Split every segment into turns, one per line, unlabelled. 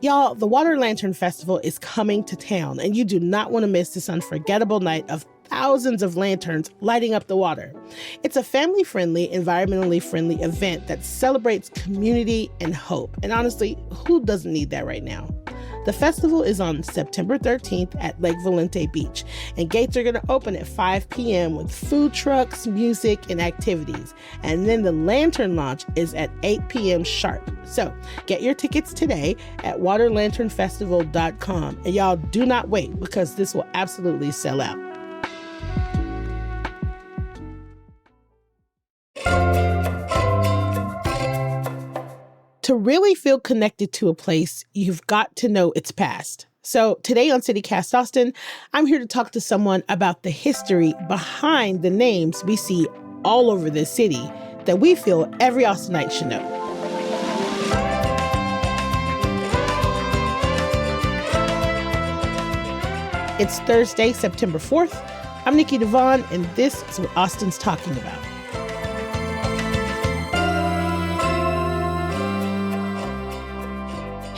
Y'all, the Water Lantern Festival is coming to town, and you do not want to miss this unforgettable night of thousands of lanterns lighting up the water. It's a family-friendly, environmentally friendly event that celebrates community and hope. And honestly, who doesn't need that right now? The festival is on September 13th at Lake Valente Beach, and gates are going to open at 5 p.m. with food trucks, music, and activities. And then the lantern launch is at 8 p.m. sharp. So get your tickets today at waterlanternfestival.com. And y'all do not wait, because this will absolutely sell out. To really feel connected to a place, you've got to know its past. So today on CityCast Austin, I'm here to talk to someone about the history behind the names we see all over this city that we feel every Austinite should know. It's Thursday, September 4th. I'm Nikki Devon, and this is what Austin's talking about.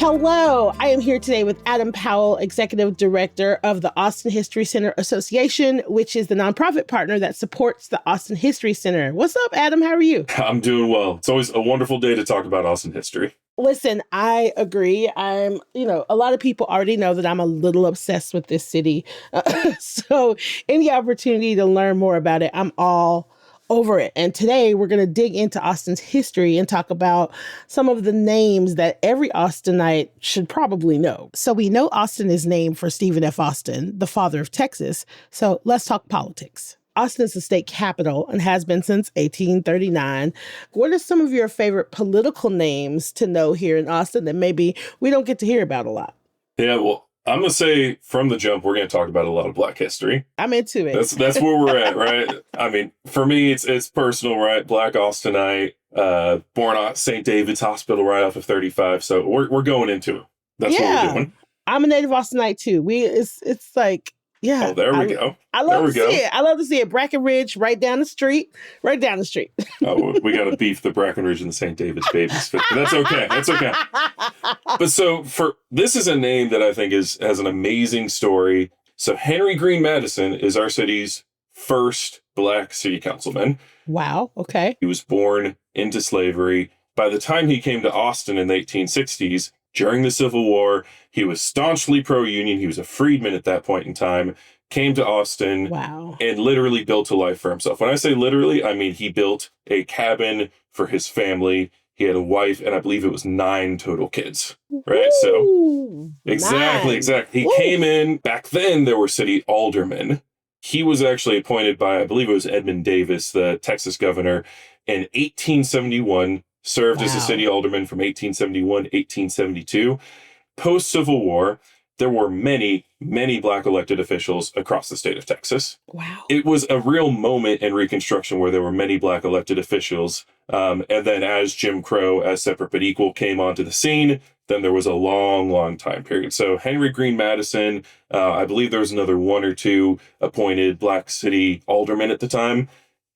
Hello, I am here today with Adam Powell, Executive Director of the Austin History Center Association, which is the nonprofit partner that supports the Austin History Center. What's up, Adam? How are you?
I'm doing well. It's always a wonderful day to talk about Austin history.
Listen, I agree. A lot of people already know that I'm a little obsessed with this city. So any opportunity to learn more about it, I'm all over it. And today we're going to dig into Austin's history and talk about some of the names that every Austinite should probably know. So we know Austin is named for Stephen F. Austin, the father of Texas. So let's talk politics. Austin is the state capital and has been since 1839. What are some of your favorite political names to know here in Austin that maybe we don't get to hear about a lot?
Yeah, well, I'm going to say from the jump, we're going to talk about a lot of Black history.
I'm into it.
That's where we're at, right? I mean, for me, it's personal, right? Black Austinite, born at St. David's Hospital right off of 35. So we're going into it. That's what we're doing.
I'm a native Austinite too. It's like, yeah.
Oh, there we go.
I love to see it. I love to see it. Brackenridge, right down the street. Right down the street.
Oh, we got to beef the Brackenridge and the St. David's babies. But that's okay. That's okay. But so this is a name that I think has an amazing story. So Henry Green Madison is our city's first Black city councilman.
Wow. Okay.
He was born into slavery. By the time he came to Austin in the 1860s, during the Civil War, he was staunchly pro-union. He was a freedman at that point in time, came to Austin, and literally built a life for himself. When I say literally, I mean he built a cabin for his family. He had a wife, and I believe it was 9 total kids, right?
Ooh,
so exactly. He came in. Back then, there were city aldermen. He was actually appointed by, I believe it was Edmund Davis, the Texas governor, in 1871. Served as a city alderman from 1871 to 1872. Post-Civil War, there were many, many Black elected officials across the state of Texas.
Wow.
It was a real moment in Reconstruction where there were many Black elected officials. And then as Jim Crow, as separate but equal, came onto the scene, then there was a long, long time period. So Henry Green Madison, I believe there was another 1 or 2 appointed Black city aldermen at the time.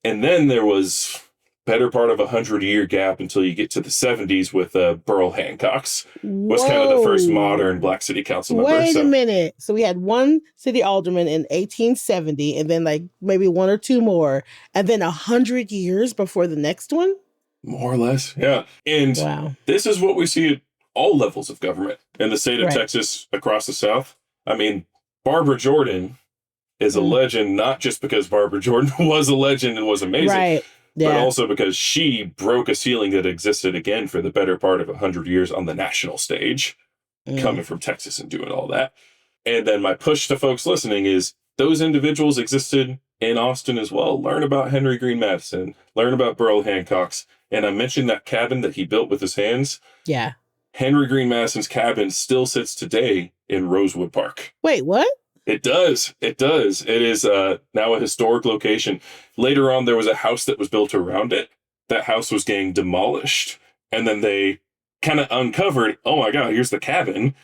And then there was better part of 100-year gap until you get to the 70s with Burl Hancock's was kind of the first modern Black city council member.
Wait a minute. So we had 1 city alderman in 1870 and then like maybe 1 or 2 more and then 100 years before the next one?
More or less, yeah. And this is what we see at all levels of government in the state of Texas across the South. I mean, Barbara Jordan is a legend, not just because Barbara Jordan was a legend and was amazing, but also because she broke a ceiling that existed again for the better part of 100 years on the national stage, coming from Texas and doing all that. And then my push to folks listening is those individuals existed in Austin as well. Learn about Henry Green Madison, learn about Burl Hancock's. And I mentioned that cabin that he built with his hands.
Yeah.
Henry Green Madison's cabin still sits today in Rosewood Park.
Wait, what?
It does. It is now a historic location. Later on, there was a house that was built around it. That house was getting demolished. And then they kind of uncovered, oh my God, here's the cabin.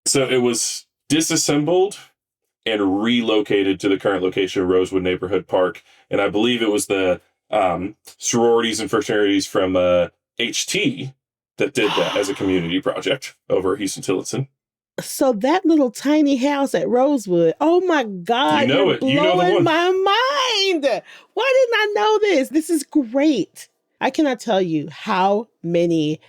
So it was disassembled and relocated to the current location of Rosewood Neighborhood Park. And I believe it was the sororities and fraternities from HT that did that as a community project over at Houston Tillotson.
So that little tiny house at Rosewood, oh my God,
you know
you're
it. You know the
blowing
one.
my mind. Why didn't I know this? This is great. I cannot tell you how many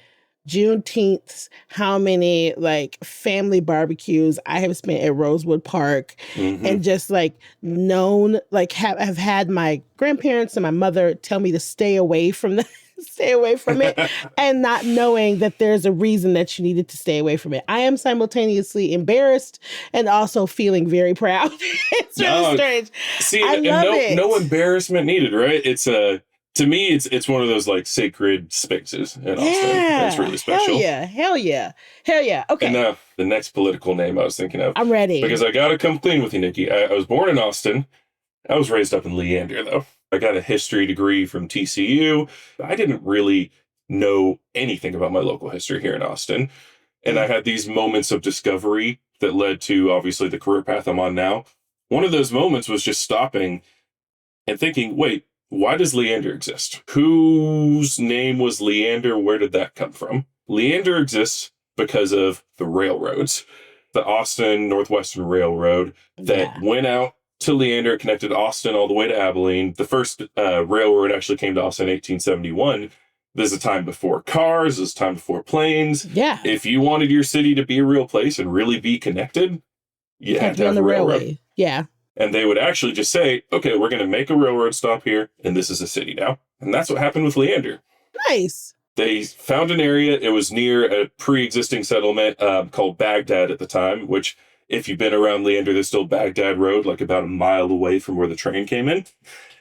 Juneteenths, how many like family barbecues I have spent at Rosewood Park, and just like known, like have had my grandparents and my mother tell me to stay away from the stay away from it, and not knowing that there's a reason that you needed to stay away from it. I am simultaneously embarrassed and also feeling very proud. It's really strange.
See,
I love it.
No embarrassment needed, right? It's to me, it's one of those like sacred spaces in Austin. And it's really special.
Hell yeah. Okay.
And now the next political name I was thinking of.
I'm ready.
Because I gotta come clean with you, Nikki. I was born in Austin. I was raised up in Leander, though. I got a history degree from TCU. I didn't really know anything about my local history here in Austin. And I had these moments of discovery that led to, obviously, the career path I'm on now. One of those moments was just stopping and thinking, wait, why does Leander exist? Whose name was Leander? Where did that come from? Leander exists because of the railroads. The Austin Northwestern Railroad that went out to Leander, connected Austin all the way to Abilene. The first railroad actually came to Austin in 1871. There's a time before cars. There's a time before planes.
Yeah.
If you wanted your city to be a real place and really be connected, you had to have a railroad.
Railway. Yeah.
And they would actually just say, okay, we're going to make a railroad stop here, and this is a city now. And that's what happened with Leander.
Nice.
They found an area. It was near a pre-existing settlement called Baghdad at the time, which, if you've been around Leander, there's still Baghdad Road, like about a mile away from where the train came in.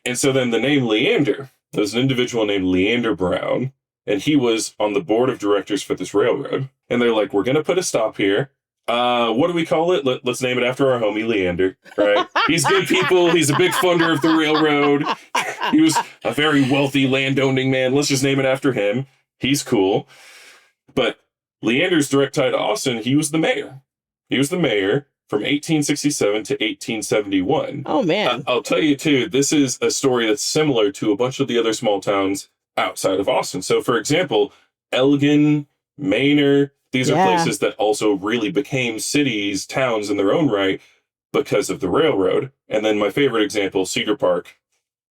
And so then the name Leander, there's an individual named Leander Brown, and he was on the board of directors for this railroad. And they're like, we're going to put a stop here. What do we call it? Let's name it after our homie Leander, right? He's good people. He's a big funder of the railroad. He was a very wealthy landowning man. Let's just name it after him. He's cool. But Leander's direct tie to Austin, he was the mayor. He was the mayor from 1867 to 1871.
Oh, man.
I'll tell you, too, this is a story that's similar to a bunch of the other small towns outside of Austin. So, for example, Elgin, Manor, these are places that also really became cities, towns in their own right because of the railroad. And then my favorite example, Cedar Park,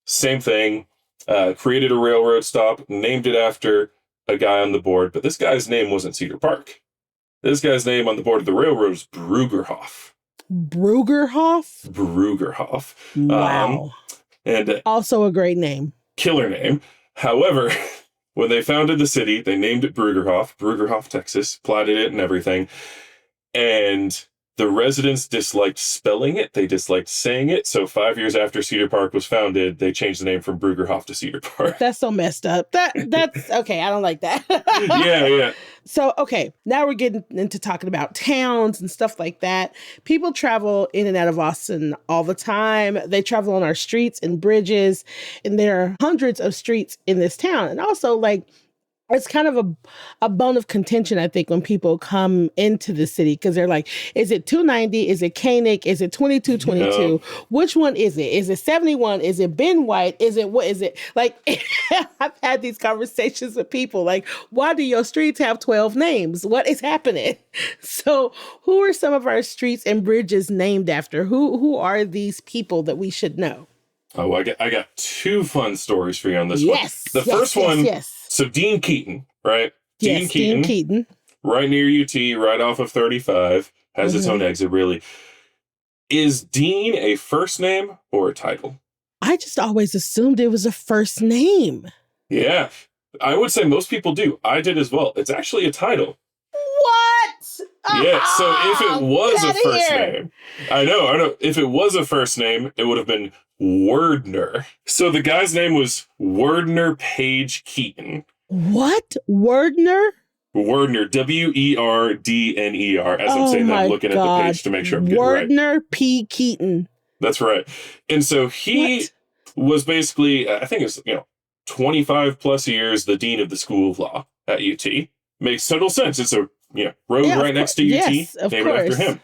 same thing, created a railroad stop, named it after a guy on the board, but this guy's name wasn't Cedar Park. This guy's name on the board of the railroad was Brugerhoff.
Brugerhoff?
Brugerhoff.
Wow.
And
also a great name.
Killer name. However, when they founded the city, they named it Brugerhoff, Texas, platted it and everything. And the residents disliked spelling it. They disliked saying it. So 5 years after Cedar Park was founded, they changed the name from Brugerhoff to Cedar Park.
That's so messed up. That's okay. I don't like that.
Yeah.
So, okay, now we're getting into talking about towns and stuff like that. People travel in and out of Austin all the time. They travel on our streets and bridges, and there are hundreds of streets in this town. And also, like, it's kind of a bone of contention, I think, when people come into the city, because they're like, is it 290? Is it Koenig? Is it 2222? No. Which one is it? Is it 71? Is it Ben White? Is it what is it? Like, I've had these conversations with people like, why do your streets have 12 names? What is happening? So who are some of our streets and bridges named after? Who are these people that we should know?
Oh, I got two fun stories for you on this one. The first one.
Yes.
So Dean Keaton, right?
Yes, Dean Keaton.
Right near UT, right off of 35, has its own exit, really. Is Dean a first name or a title? I
just always assumed it was a first name.
Yeah, I would say most people do. I did as well. It's actually a title.
What?
Yeah, so if it was a first name, I know. If it was a first name, it would have been Werdner. So the guy's name was Werdner Page Keaton.
What? Werdner?
Werdner, Werdner, as I'm saying that, I'm looking at the page to make sure I'm getting right.
Werdner P. Keaton.
That's right. And so he was basically, I think it's 25 plus years, the dean of the School of Law at UT. Makes total sense. It's a road right next to UT, named after him.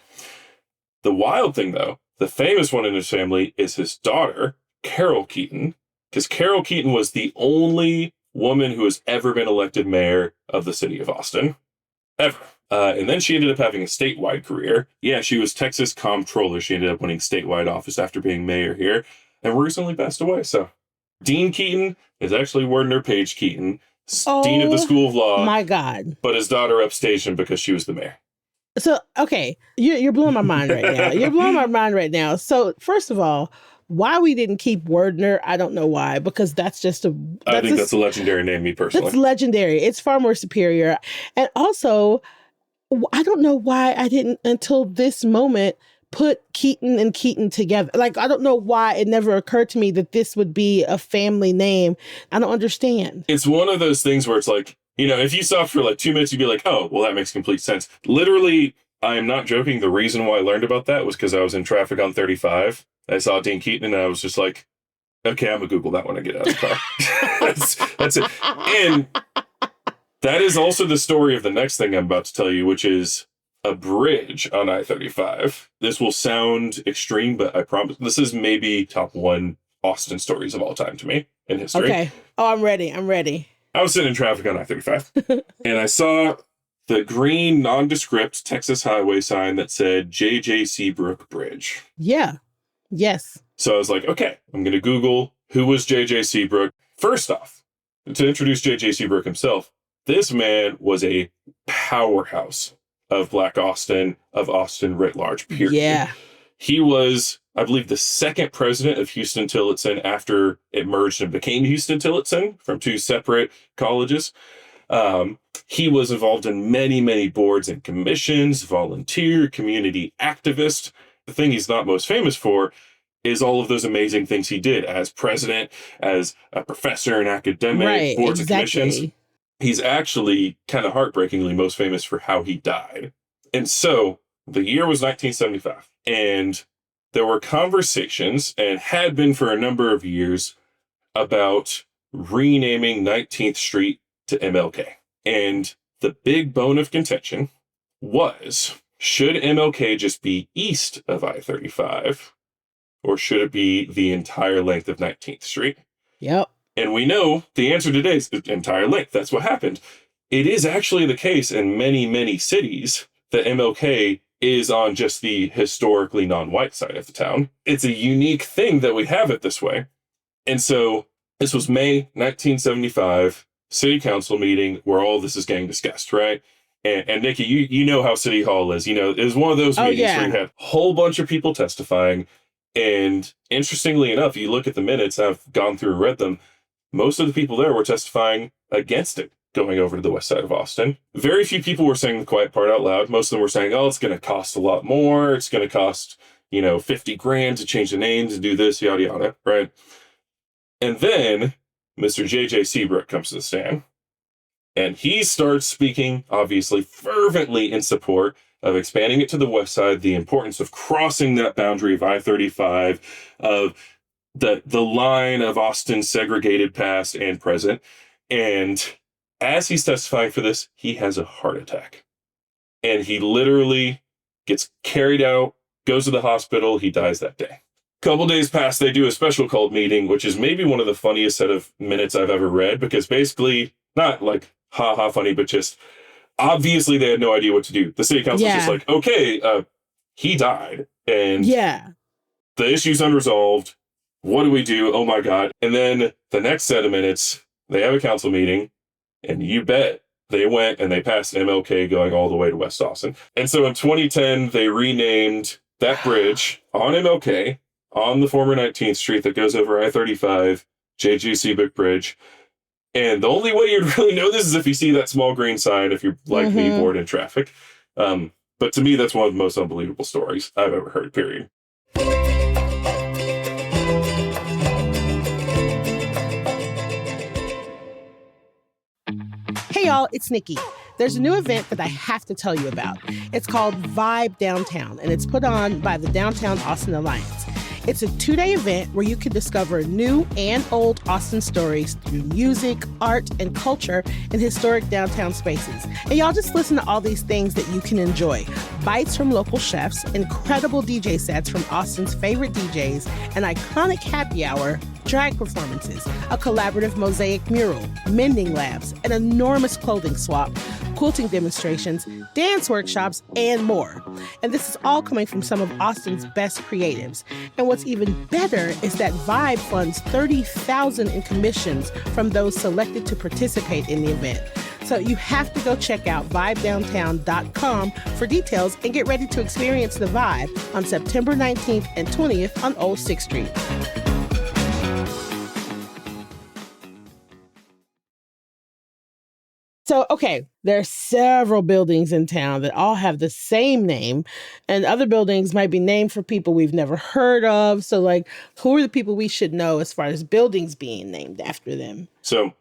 The wild thing, though, the famous one in his family is his daughter, Carol Keaton, because Carol Keaton was the only woman who has ever been elected mayor of the city of Austin. Ever. And then she ended up having a statewide career. Yeah, she was Texas comptroller. She ended up winning statewide office after being mayor here, and recently passed away. So Dean Keaton is actually Wardner Page Keaton, dean of the School of Law.
My God.
But his daughter upstaged him because she was the mayor.
So, okay, you're blowing my mind right now. You're blowing my mind right now. So, first of all, why we didn't keep Wardner, I don't know why, because I think that's
a legendary name, me personally.
That's legendary. It's far more superior. And also, I don't know why I didn't, until this moment, put Keaton and Keaton together. Like, I don't know why it never occurred to me that this would be a family name. I don't understand.
It's one of those things where it's like, you know, if you saw it for like 2 minutes, you'd be like, oh, well, that makes complete sense. Literally, I am not joking. The reason why I learned about that was because I was in traffic on 35. I saw Dean Keaton and I was just like, okay, I'm going to Google that when I get out of the car. that's it. And that is also the story of the next thing I'm about to tell you, which is a bridge on I-35. This will sound extreme, but I promise this is maybe top 1 Austin stories of all time to me in history.
Okay. Oh, I'm ready.
I was sitting in traffic on I-35 and I saw the green nondescript Texas highway sign that said J.J. Seabrook Bridge.
Yeah. Yes.
So I was like, okay, I'm going to Google who was J.J. Seabrook. First off, to introduce J.J. Seabrook himself, this man was a powerhouse of Black Austin, of Austin writ large, period.
Yeah.
He was, I believe, the second president of Houston-Tillotson after it merged and became Houston-Tillotson from 2 separate colleges. He was involved in many, many boards and commissions, volunteer, community activist. The thing he's not most famous for is all of those amazing things he did as president, as a professor and academic, boards and commissions. He's actually kind of heartbreakingly most famous for how he died. And so the year was 1975, and there were conversations, and had been for a number of years, about renaming 19th Street to MLK. And the big bone of contention was, should MLK just be east of I-35, or should it be the entire length of 19th Street?
Yep.
And we know the answer today is the entire length. That's what happened. It is actually the case in many, many cities that MLK is on just the historically non-white side of the town. It's a unique thing that we have it this way. And so this was May 1975, city council meeting where all this is getting discussed, right? And Nikki, you know how City Hall is. You know, it was one of those meetings where you had a whole bunch of people testifying. And interestingly enough, you look at the minutes, I've gone through and read them, most of the people there were testifying against it going over to the west side of Austin. Very few people were saying the quiet part out loud. Most of them were saying, oh, it's going to cost a lot more. It's going to cost, $50,000 to change the name, to do this, yada, yada, right? And then Mr. J.J. Seabrook comes to the stand, and he starts speaking, obviously, fervently in support of expanding it to the west side, the importance of crossing that boundary of I-35, of the line of Austin's segregated past and present. And as he's testifying for this, he has a heart attack. And he literally gets carried out, goes to the hospital, he dies that day. Couple days pass, they do a special called meeting, which is maybe one of the funniest set of minutes I've ever read, because basically, not like ha-ha funny, but just obviously they had no idea what to do. The city council was just like, okay, he died, and the issue's unresolved. What do we do? Oh my God. And then the next set of minutes, they have a council meeting, and you bet they went and they passed MLK going all the way to West Austin. And so in 2010, they renamed that bridge on MLK, on the former 19th Street that goes over I-35, J.J. Seabrook Bridge. And the only way you'd really know this is if you see that small green sign, if you're like me, bored in traffic. But to me, that's one of the most unbelievable stories I've ever heard, period.
Hey y'all, it's Nikki. There's a new event that I have to tell you about. It's called Vibe Downtown, and it's put on by the Downtown Austin Alliance. It's a 2-day event where you can discover new and old Austin stories through music, art, and culture in historic downtown spaces. And y'all just listen to all these things that you can enjoy. Bites from local chefs, incredible DJ sets from Austin's favorite DJs, an iconic happy hour, drag performances, a collaborative mosaic mural, mending labs, an enormous clothing swap, quilting demonstrations, dance workshops, and more. And this is all coming from some of Austin's best creatives. And what's even better is that Vibe funds $30,000 in commissions from those selected to participate in the event. So you have to go check out vibedowntown.com for details and get ready to experience the Vibe on September 19th and 20th on Old 6th Street. So, okay, there are several buildings in town that all have the same name, and other buildings might be named for people we've never heard of. So, like, who are the people we should know as far as buildings being named after them?
So,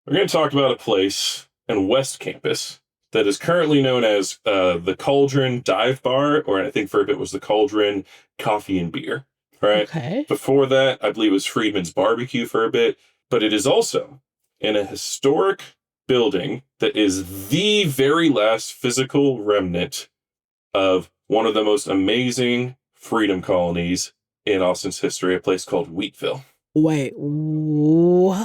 we're going to talk about a place in West Campus that is currently known as the Cauldron Dive Bar, or I think for a bit was the Cauldron Coffee and Beer, right?
Okay.
Before that, I believe it was Friedman's Barbecue for a bit, but it is also in a historic building that is the very last physical remnant of one of the most amazing freedom colonies in Austin's history, a place called Wheatville.
Wait, what?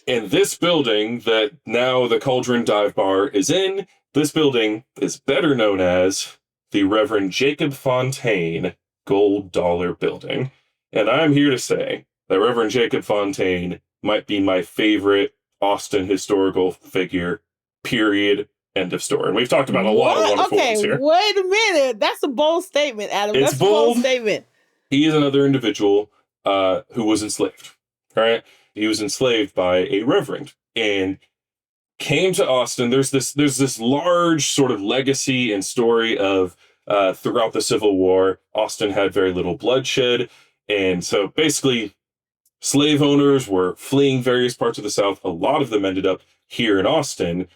And this building that now the Cauldron Dive Bar is in, this building is better known as the Reverend Jacob Fontaine Gold Dollar Building. And I'm here to say that Reverend Jacob Fontaine might be my favorite Austin historical figure, period, end of story. And we've talked about a lot of wonderful ones here.
Wait a minute. That's a bold statement, Adam.
It's
That's
bold.
A bold statement.
He is another individual who was enslaved, right? He was enslaved by a reverend and came to Austin. There's this large sort of legacy and story of throughout the Civil War, Austin had very little bloodshed. And so basically, slave owners were fleeing various parts of the South. A lot of them ended up here in Austin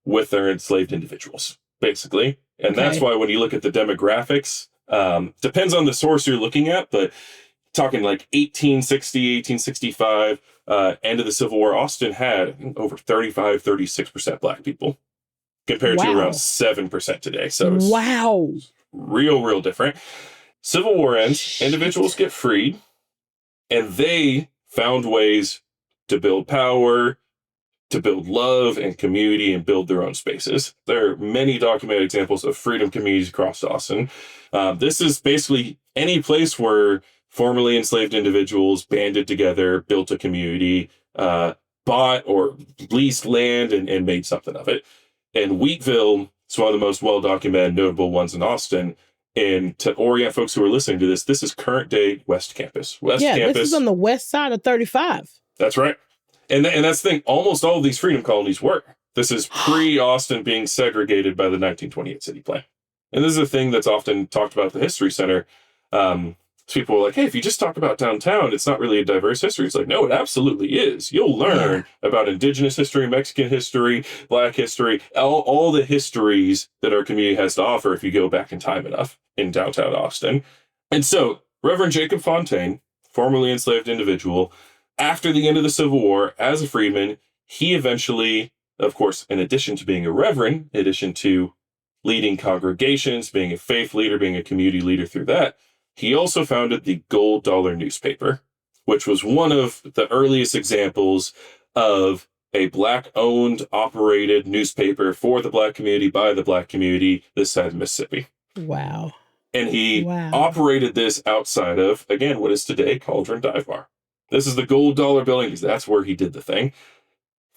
with their enslaved individuals, basically. And that's why when you look at the demographics, depends on the source you're looking at, but talking like 1860, 1865, end of the Civil War, Austin had over 36% Black people compared to around 7% today. So it's real different. Civil War ends, individuals get freed, and they found ways to build power, to build love and community, and build their own spaces. There are many documented examples of freedom communities across Austin. This is basically any place where formerly enslaved individuals banded together, built a community, bought or leased land, and made something of it. And Wheatville is one of the most well-documented, notable ones in Austin. And to orient folks who are listening to this, this is current day West Campus. Campus.
This is on the west side of 35.
That's right. And that's the thing. Almost all of these freedom colonies were. This is pre-Austin being segregated by the 1928 city plan. And this is a thing that's often talked about at the History Center. People are like, hey, if you just talk about downtown, it's not really a diverse history. It's like, no, it absolutely is. You'll learn about indigenous history, Mexican history, Black history, all the histories that our community has to offer if you go back in time enough in downtown Austin. And so Reverend Jacob Fontaine, formerly enslaved individual, after the end of the Civil War, as a freedman, he eventually, of course, in addition to being a reverend, in addition to leading congregations, being a faith leader, being a community leader through that, he also founded the Gold Dollar newspaper, which was one of the earliest examples of a Black-owned, operated newspaper for the Black community, by the Black community, this side of Mississippi.
Wow.
And he operated this outside of, again, what is today Cauldron Dive Bar. This is the Gold Dollar building because that's where he did the thing.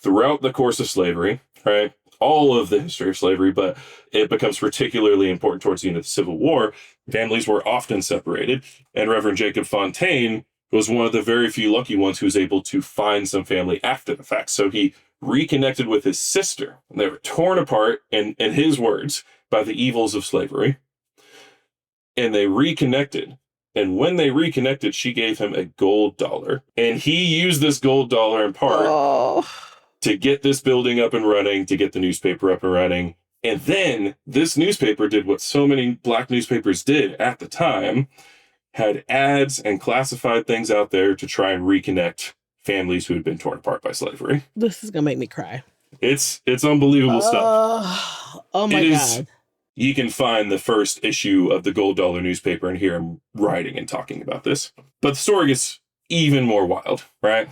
Throughout the course of slavery, right? All of the history of slavery, but it becomes particularly important towards the end of the Civil War. Families were often separated, and Reverend Jacob Fontaine was one of the very few lucky ones who was able to find some family after the fact. So he reconnected with his sister, and they were torn apart, in his words, by the evils of slavery. And they reconnected. And when they reconnected, she gave him a gold dollar. And he used this gold dollar in part to get this building up and running, to get the newspaper up and running. And then this newspaper did what so many black newspapers did at the time, had ads and classified things out there to try and reconnect families who had been torn apart by slavery.
This is going to make me cry.
It's unbelievable stuff.
Oh my God.
You can find the first issue of the Gold Dollar newspaper and hear him writing and talking about this. But the story gets even more wild, right?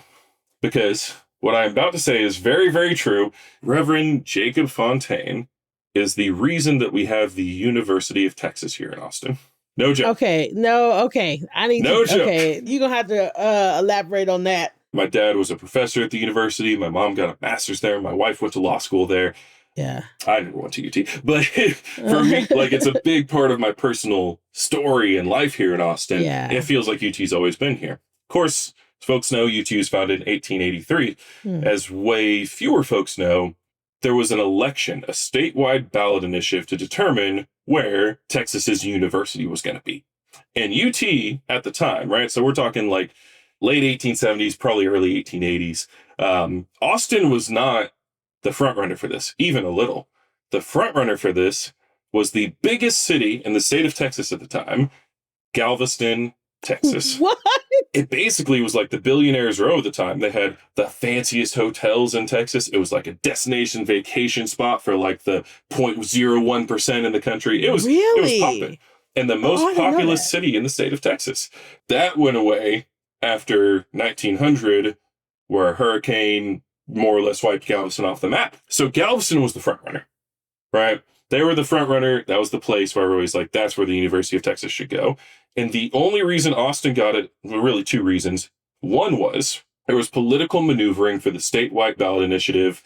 Because what I'm about to say is very, very true. Reverend Jacob Fontaine is the reason that we have the University of Texas here in Austin. No joke.
Okay. No. Okay.
No joke.
Okay. You're going to have to elaborate on that.
My dad was a professor at the university. My mom got a master's there. My wife went to law school there.
Yeah.
I never went to UT. But for me, like, it's a big part of my personal story and life here in Austin.
Yeah.
It feels like UT's always been here. Of course, as folks know, UT was founded in 1883. As way fewer folks know, there was an election, a statewide ballot initiative to determine where Texas's university was going to be. And UT at the time, right? So we're talking like late 1870s, probably early 1880s. Austin was not the front runner for this, even a little. The front runner for this was the biggest city in the state of Texas at the time, Galveston, Texas.
What?
It basically was like the billionaires' row at the time. They had the fanciest hotels in Texas. It was like a destination vacation spot for like the 0.01% in the country. It was popping. And the most populous city in the state of Texas. That went away after 1900, where a hurricane more or less wiped Galveston off the map. So Galveston was the front runner, right? They were the front runner. That was the place where everybody's like, that's where the University of Texas should go. And the only reason Austin got it, well, really two reasons. One was there was political maneuvering for the statewide ballot initiative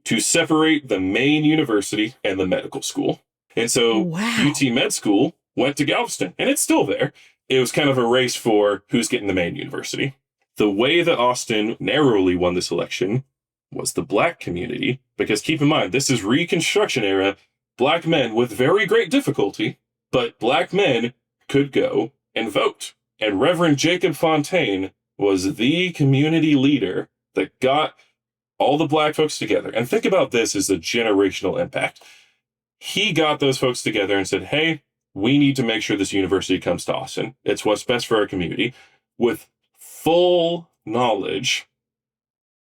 to separate the main university and the medical school. And so UT Med School went to Galveston, and it's still there. It was kind of a race for who's getting the main university. The way that Austin narrowly won this election was the black community, because keep in mind, this is Reconstruction era. Black men with very great difficulty, but black men could go and vote. And Reverend Jacob Fontaine was the community leader that got all the black folks together. And think about this as a generational impact. He got those folks together and said, hey, we need to make sure this university comes to Austin. It's what's best for our community, with full knowledge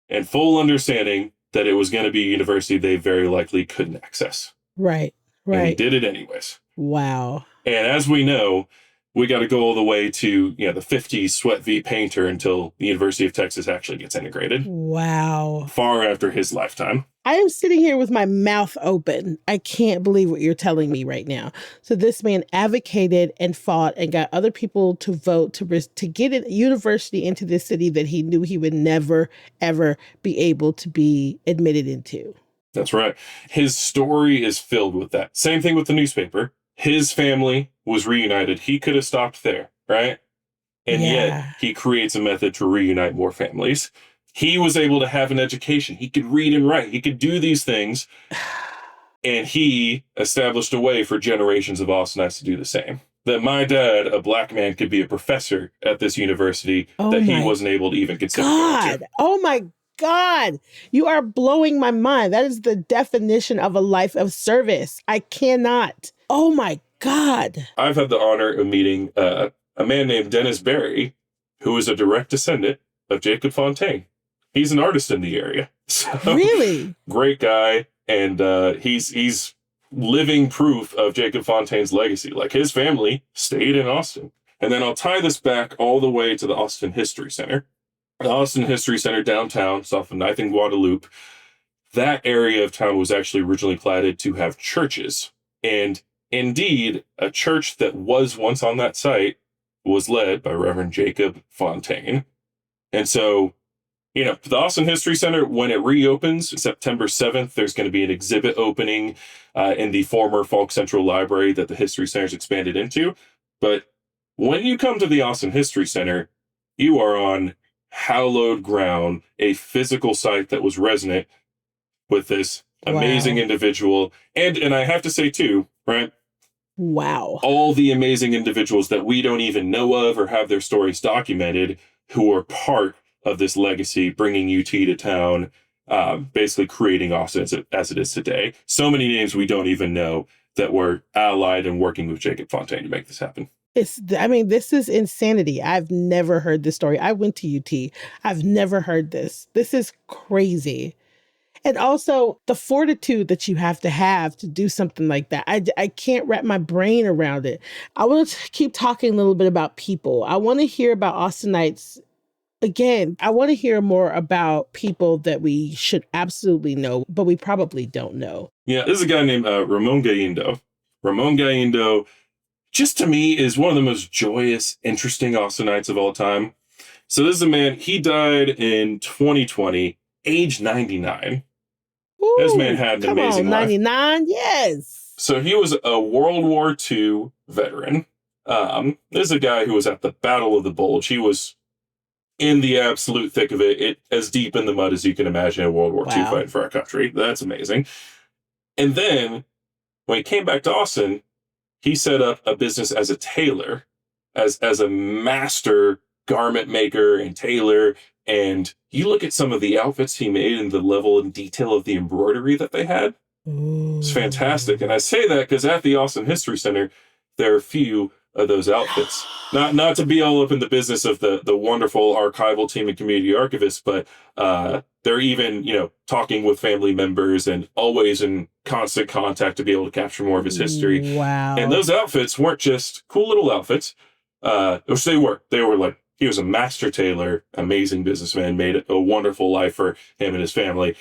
and full understanding that it was going to be a university they very likely couldn't access.
Right.
And he did it anyways.
Wow.
And as we know, we got to go all the way to, the 50s Sweat v. Painter until the University of Texas actually gets integrated.
Wow.
Far after his lifetime.
I am sitting here with my mouth open. I can't believe what you're telling me right now. So this man advocated and fought and got other people to vote to get a university into this city that he knew he would never, ever be able to be admitted into.
That's right. His story is filled with that. Same thing with the newspaper. His family was reunited. He could have stopped there, right? And yet he creates a method to reunite more families. He was able to have an education. He could read and write. He could do these things. And he established a way for generations of Austinites to do the same. That my dad, a black man, could be a professor at this university that he wasn't able to even consider.
Oh my God, you are blowing my mind. That is the definition of a life of service. I cannot. Oh my God.
I've had the honor of meeting a man named Dennis Berry, who is a direct descendant of Jacob Fontaine. He's an artist in the area. So,
really?
Great guy. And he's living proof of Jacob Fontaine's legacy. Like, his family stayed in Austin. And then I'll tie this back all the way to the Austin History Center. The Austin History Center downtown, it's off of 9th and Guadalupe. That area of town was actually originally platted to have churches. And indeed, a church that was once on that site was led by Reverend Jacob Fontaine. And so, the Austin History Center, when it reopens September 7th, there's going to be an exhibit opening in the former Falk Central Library that the History Center's expanded into. But when you come to the Austin History Center, you are on hallowed ground, a physical site that was resonant with this amazing individual. And I have to say too, right?
Wow.
All the amazing individuals that we don't even know of or have their stories documented who are part of this legacy, bringing UT to town basically creating Austin as it is today. So many names we don't even know that were allied and working with Jacob Fontaine to make this happen.
This is insanity. I've never heard this story. I went to UT. I've never heard this. This is crazy. And also the fortitude that you have to do something like that. I can't wrap my brain around it. I want to keep talking a little bit about people. I want to hear about Austinites. Again, I want to hear more about people that we should absolutely know, but we probably don't know.
Yeah, this is a guy named Ramon Galindo. Ramon Galindo, just to me, is one of the most joyous, interesting Austinites of all time. So this is a man, he died in 2020, age 99.
Ooh,
this man had an amazing life.
99, yes.
So he was a World War II veteran. This is a guy who was at the Battle of the Bulge. He was in the absolute thick of it, as deep in the mud as you can imagine in World War II fighting for our country. That's amazing. And then when he came back to Austin, he set up a business as a tailor, as a master garment maker and tailor. And you look at some of the outfits he made and the level and detail of the embroidery that they had. It's fantastic. And I say that because at the Austin History Center, there are a few of those outfits. Not to be all up in the business of the wonderful archival team and community archivists, but they're even, talking with family members and always in constant contact to be able to capture more of his history.
Wow.
And those outfits weren't just cool little outfits, which they were. They were like, he was a master tailor, amazing businessman, made a wonderful life for him and his family.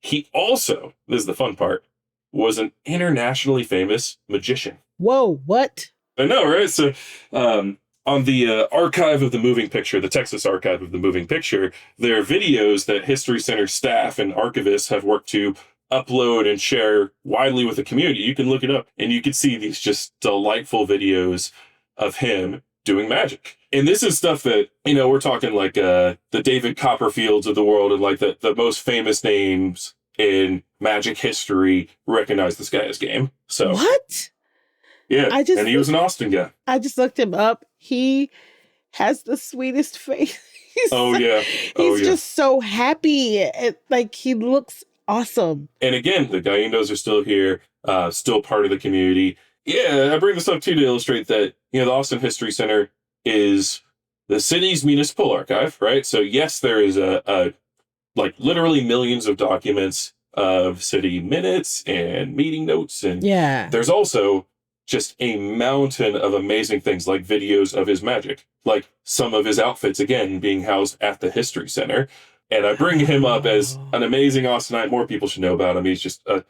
He also, this is the fun part, was an internationally famous magician.
Whoa, what?
I know, right? So on the Archive of the Moving Picture, the Texas Archive of the Moving Picture, there are videos that History Center staff and archivists have worked to upload and share widely with the community. You can look it up and you can see these just delightful videos of him doing magic. And this is stuff that, we're talking like the David Copperfields of the world and like the most famous names in magic history recognize this guy as game. So
what?
Yeah, and he was an Austin guy.
I just looked him up. He has the sweetest face. He's just so happy. Like, he looks awesome.
And again, the Galindos are still here, still part of the community. Yeah, I bring this up too to illustrate that, the Austin History Center is the city's municipal archive, right? So yes, there is a literally millions of documents of city minutes and meeting notes. And there's also just a mountain of amazing things like videos of his magic, like some of his outfits, again, being housed at the History Center. And I bring him up as an amazing Austinite. More people should know about him. He's just a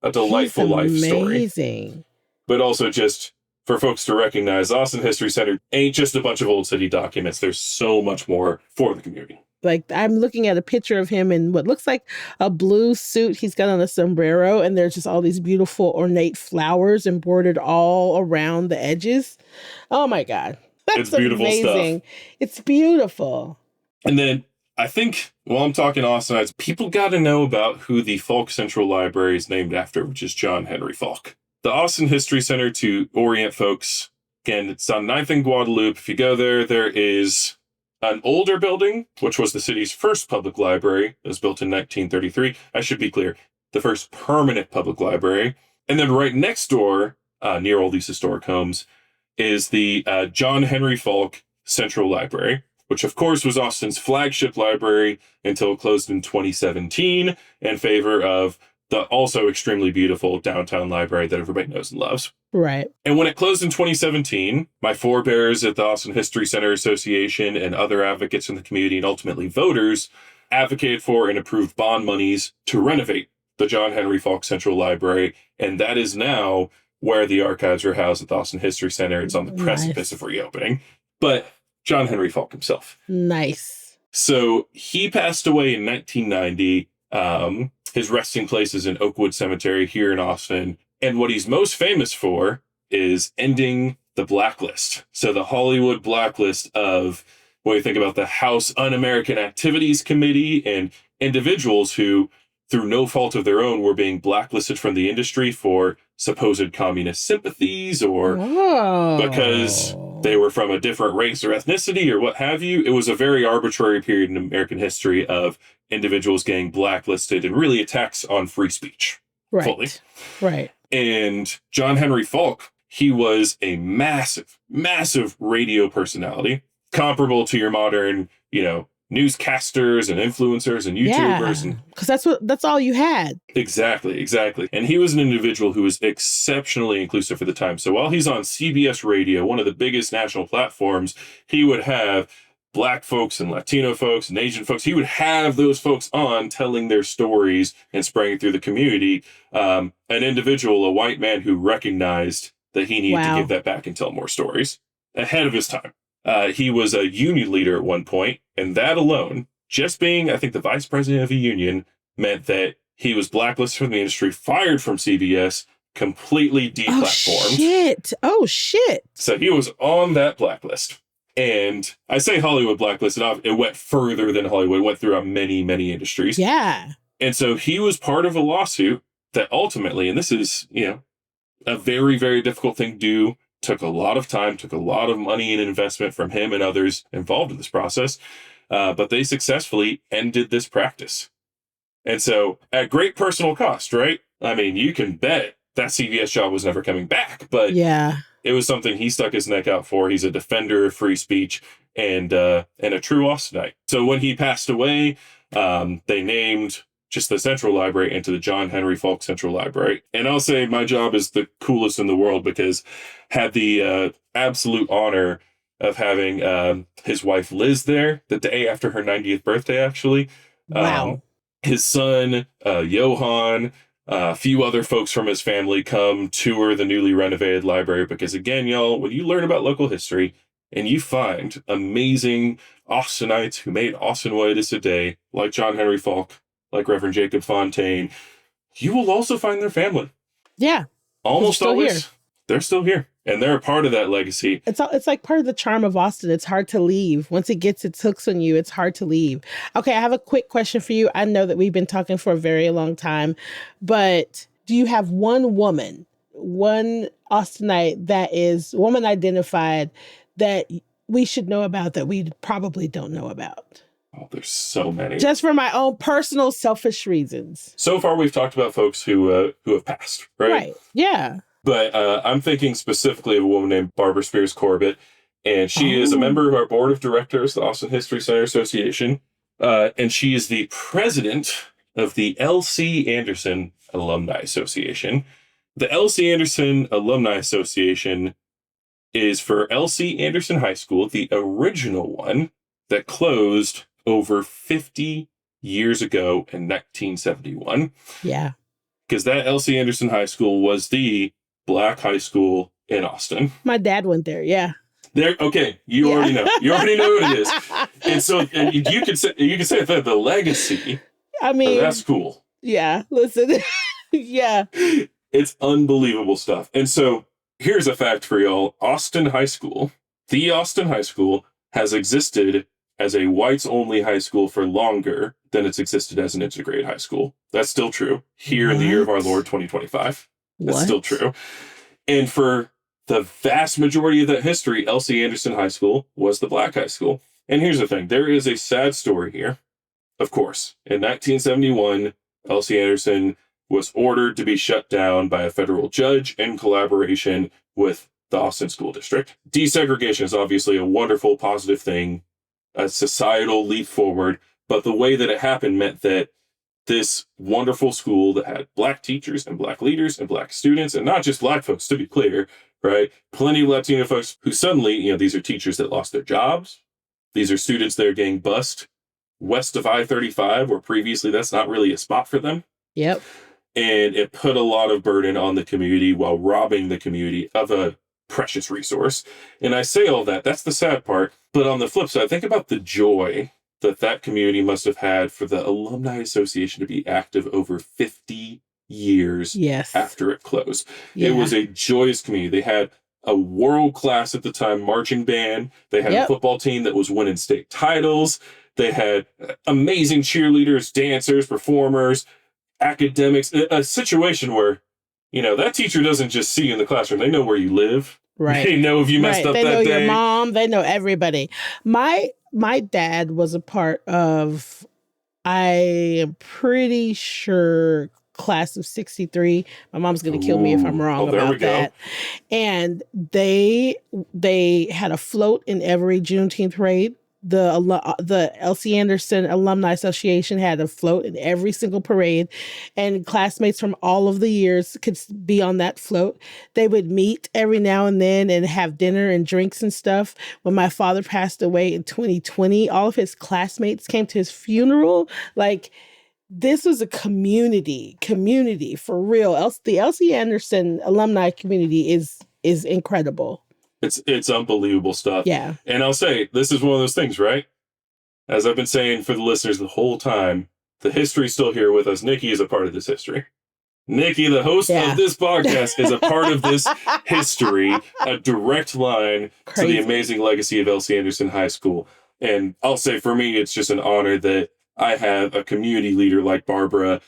delightful life story.
Amazing.
But also just for folks to recognize, Austin History Center ain't just a bunch of old city documents. There's so much more for the community.
Like, I'm looking at a picture of him in what looks like a blue suit. He's got on a sombrero, and there's just all these beautiful ornate flowers embroidered all around the edges. Oh my God. That's
it's beautiful
amazing.
Stuff.
It's beautiful.
And then I think while I'm talking Austinites, people got to know about who the Falk Central Library is named after, which is John Henry Falk. The Austin History Center, to orient folks, again, it's on 9th and Guadalupe. If you go there, there is an older building, which was the city's first public library. It was built in 1933. I should be clear, the first permanent public library. And then right next door, near all these historic homes, is the John Henry Falk Central Library, which of course was Austin's flagship library until it closed in 2017 in favor of the also extremely beautiful downtown library that everybody knows and loves.
Right.
And when it closed in 2017, my forebears at the Austin History Center Association and other advocates in the community and ultimately voters advocated for and approved bond monies to renovate the John Henry Falk Central Library. And that is now where the archives are housed at the Austin History Center. It's on the precipice of reopening. But John Henry Falk himself.
Nice.
So he passed away in 1990. His resting place is in Oakwood Cemetery here in Austin. And what he's most famous for is ending the blacklist. So the Hollywood blacklist of, when you think about the House Un-American Activities Committee and individuals who, through no fault of their own, were being blacklisted from the industry for supposed communist sympathies or because they were from a different race or ethnicity or what have you. It was a very arbitrary period in American history of individuals getting blacklisted and really attacks on free speech.
Right.
Fully.
Right.
And John Henry Falk, he was a massive, massive radio personality, comparable to your modern, newscasters and influencers and YouTubers.
Yeah, because that's all you had.
Exactly. And he was an individual who was exceptionally inclusive for the time. So while he's on CBS radio, one of the biggest national platforms, he would have Black folks and Latino folks and Asian folks. He would have those folks on telling their stories and spreading it through the community. An individual, a white man who recognized that he needed to give that back and tell more stories ahead of his time. He was a union leader at one point, and that alone, just being, I think, the vice president of a union, meant that he was blacklisted from the industry, fired from CBS, completely deplatformed.
Oh, shit.
So he was on that blacklist. And I say Hollywood blacklisted, it went further than Hollywood. It went throughout many, many industries.
Yeah.
And so he was part of a lawsuit that ultimately, and this is, a very, very difficult thing to do, took a lot of time, took a lot of money and investment from him and others involved in this process. But they successfully ended this practice. And so at great personal cost, right? I mean, you can bet that CBS job was never coming back, but it was something he stuck his neck out for. He's a defender of free speech and a true Austinite. So when he passed away, they named just the Central Library into the John Henry Falk Central Library. And I'll say my job is the coolest in the world because had the absolute honor of having his wife Liz there the day after her 90th birthday, actually.
Wow.
His son, Johann, a few other folks from his family come tour the newly renovated library because, again, y'all, when you learn about local history and you find amazing Austinites who made Austin what it is today, like John Henry Falk, like Reverend Jacob Fontaine, you will also find their family.
Yeah.
Almost always. They're still here. And they're a part of that legacy.
It's like part of the charm of Austin. It's hard to leave. Once it gets its hooks on you, it's hard to leave. Okay, I have a quick question for you. I know that we've been talking for a very long time, but do you have one woman, one Austinite that is woman identified that we should know about that we probably don't know about?
Oh, there's so many.
Just for my own personal selfish reasons.
So far, we've talked about folks who have passed, right?
Right, yeah.
But I'm thinking specifically of a woman named Barbara Spears Corbett, and she is a member of our board of directors, the Austin History Center Association, and she is the president of the L.C. Anderson Alumni Association. The L.C. Anderson Alumni Association is for L.C. Anderson High School, the original one that closed over 50 years ago in 1971.
Yeah.
Because that L.C. Anderson High School was the Black high school in Austin.
My dad went there, yeah.
There, okay, you already know. You already know who it is. And so you could say that the legacy,
I mean,
that's cool.
Yeah, listen. Yeah.
It's unbelievable stuff. And so here's a fact for y'all. Austin High School, the Austin High School, has existed as a whites-only high school for longer than it's existed as an integrated high school. That's still true. Here in the year of our Lord, 2025. That's still true. And for the vast majority of that history, L.C. Anderson High School was the Black high school. And here's the thing. There is a sad story here. Of course, in 1971, L.C. Anderson was ordered to be shut down by a federal judge in collaboration with the Austin School District. Desegregation is obviously a wonderful, positive thing, a societal leap forward. But the way that it happened meant that this wonderful school that had Black teachers and Black leaders and Black students, and not just Black folks, to be clear, right? Plenty of Latino folks who suddenly, these are teachers that lost their jobs. These are students that are getting bused west of I-35, where previously that's not really a spot for them.
Yep.
And it put a lot of burden on the community while robbing the community of a precious resource. And I say all that, that's the sad part. But on the flip side, think about the joy that community must have had for the Alumni Association to be active over 50 years after it closed. Yeah. It was a joyous community. They had a world-class at the time marching band. They had a football team that was winning state titles. They had amazing cheerleaders, dancers, performers, academics. A situation where, that teacher doesn't just see you in the classroom. They know where you live.
Right.
They know if you messed up
they
that
know
day.
Your mom. They know everybody. My dad was a part of, I am pretty sure, class of 63. My mom's going to kill me if I'm wrong about that. And they had a float in every Juneteenth parade. The L.C. Anderson Alumni Association had a float in every single parade, and classmates from all of the years could be on that float. They would meet every now and then and have dinner and drinks and stuff. When my father passed away in 2020, all of his classmates came to his funeral. Like, this was a community for real. The L.C. Anderson alumni community is incredible.
It's unbelievable stuff.
Yeah.
And I'll say, this is one of those things, right? As I've been saying for the listeners the whole time, the history's still here with us. Nikki is a part of this history. Nikki, the host of this podcast, is a part of this history, a direct line to the amazing legacy of L.C. Anderson High School. And I'll say, for me, it's just an honor that I have a community leader like Barbara,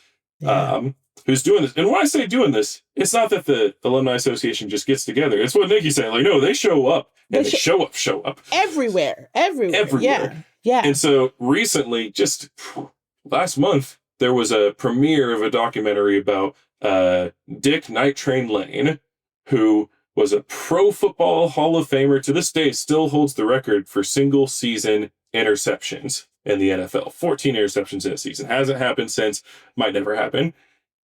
who's doing this. And when I say doing this, it's not that the Alumni Association just gets together. It's what Nikki said. Like, no, they show up. And they show up. Everywhere.
Yeah.
And so recently, just last month, there was a premiere of a documentary about Dick Night Train Lane, who was a Pro Football Hall of Famer. To this day, still holds the record for single season interceptions in the NFL. 14 interceptions in a season. Hasn't happened since. Might never happen.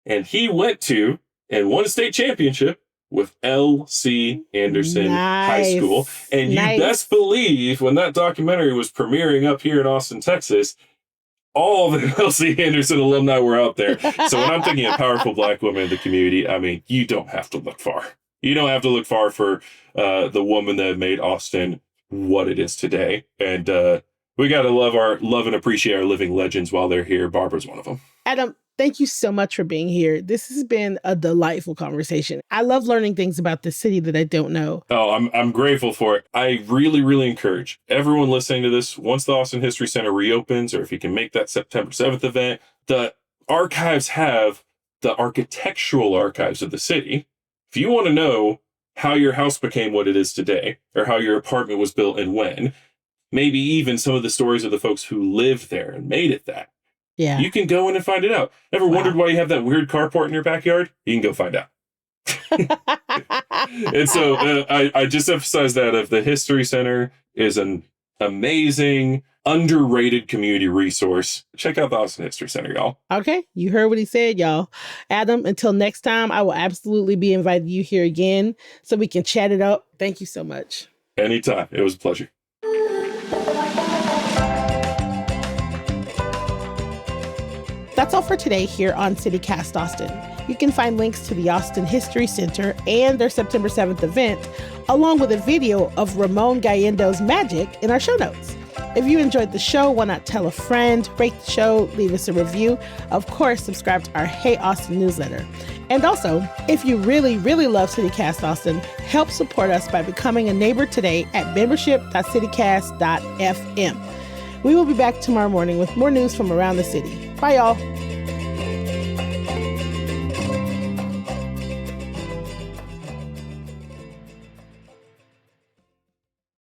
And he went to and won a state championship with L.C. Anderson High School. And you best believe when that documentary was premiering up here in Austin, Texas, all the L.C. Anderson alumni were out there. So when I'm thinking of powerful Black women in the community, I mean, you don't have to look far. You don't have to look far for the woman that made Austin what it is today. And we got to love and appreciate our living legends while they're here. Barbara's one of them.
Adam, thank you so much for being here. This has been a delightful conversation. I love learning things about the city that I don't know.
Oh, I'm grateful for it. I really, really encourage everyone listening to this, once the Austin History Center reopens, or if you can make that September 7th event, the archives have the architectural archives of the city. If you want to know how your house became what it is today, or how your apartment was built and when, maybe even some of the stories of the folks who lived there and made it that, you can go in and find it out. Ever wondered why you have that weird carport in your backyard? You can go find out. And so I just emphasize that if the History Center is an amazing, underrated community resource, check out the Austin History Center, y'all.
Okay, you heard what he said, y'all. Adam, until next time, I will absolutely be inviting you here again so we can chat it up. Thank you so much.
Anytime. It was a pleasure.
That's all for today here on CityCast Austin. You can find links to the Austin History Center and their September 7th event, along with a video of Ramon Gallendo's magic in our show notes. If you enjoyed the show, why not tell a friend, rate the show, leave us a review. Of course, subscribe to our Hey Austin newsletter. And also, if you really, really love CityCast Austin, help support us by becoming a neighbor today at membership.citycast.fm. We will be back tomorrow morning with more news from around the city. Bye, y'all.